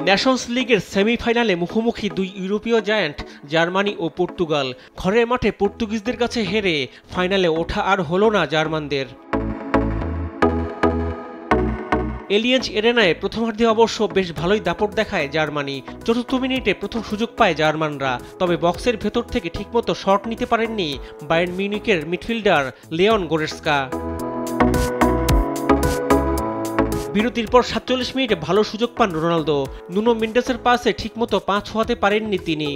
Nations লিগের সেমিফাইনালে মুখোমুখি দুই ইউরোপীয় জায়ান্ট জার্মানি ও পর্তুগাল। ঘরের মাঠে পর্তুগিজদের কাছে হেরে ফাইনালে ওঠা আর হলো না জার্মানদের। এলিয়েঞ্জ এরেনায় প্রথমার্ধে অবশ্য বেশ ভালোই দাপট দেখায় জার্মানি। চতুর্থ মিনিটে প্রথম সুযোগ পায় জার্মানরা, তবে বক্সের ভেতর থেকে ঠিকমতো শট নিতে পারেননি বায়ার্ন মিউনিখের মিডফিল্ডার লিওন গোরেটস্কা। বিরতির পর ৪৭ মিনিটে ভালো সুযোগ পান রোনালদো। নুনো মেন্ডেসের পাসে ঠিকমতো পা ছোঁয়াতে পারেননি তিনি।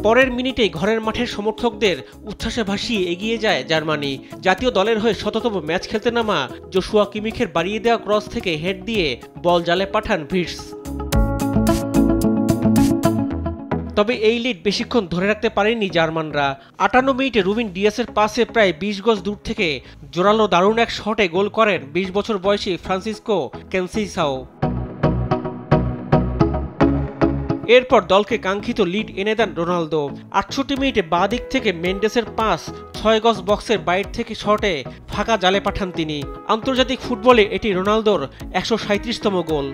পরের মিনিটেই ঘরের মাঠের সমর্থকদের উচ্ছ্বাসে ভাসিয়ে এগিয়ে যায় জার্মানি। জাতীয় দলের হয়ে শততম ম্যাচ খেলতে নামা জোশুয়া কিমিখের বাড়িয়ে দেওয়া ক্রস থেকে হেড দিয়ে বল জালে পাঠান ভির্টস। তবে এই লিড বেশিক্ষণ ধরে রাখতে পারেনি জার্মানরা। ৫৮ মিনিটে রুবিন ডিয়াসের পাসে প্রায় ২০ গজ দূর থেকে জোরালো দারুণ এক শটে গোল করেন ২০ বছর বয়সী ফ্রান্সিসকো কেনসিসাও। এরপর দলকে কাঙ্ক্ষিত লিড এনে দেন রোনালদো। ৬৮ মিনিটে বাঁ দিক থেকে মেন্ডেসের পাস ৬ গজ বক্সের বাইরে থেকে শটে ফাঁকা জালে পাঠান তিনি। আন্তর্জাতিক ফুটবলে এটি রোনালদোর ১৩৭তম গোল।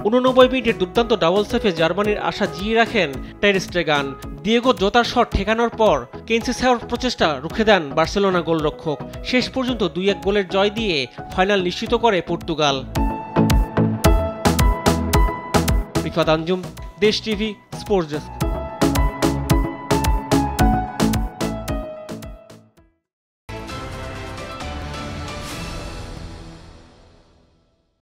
৮৯ মিনিটের দুর্দান্ত ডাবল সেভে জার্মানির আশা জিয়ে রাখেন টার স্টেগান। দিয়েগো জোতার শট ঠেকানোর পর কেনসিসাওর প্রচেষ্টা রুখে দেন বার্সেলোনা গোলরক্ষক। শেষ পর্যন্ত ২-১ গোলের জয় দিয়ে ফাইনাল নিশ্চিত করে পর্তুগাল। রিফাত আঞ্জুম, দেশ টিভি, স্পোর্টস ডেস্ক।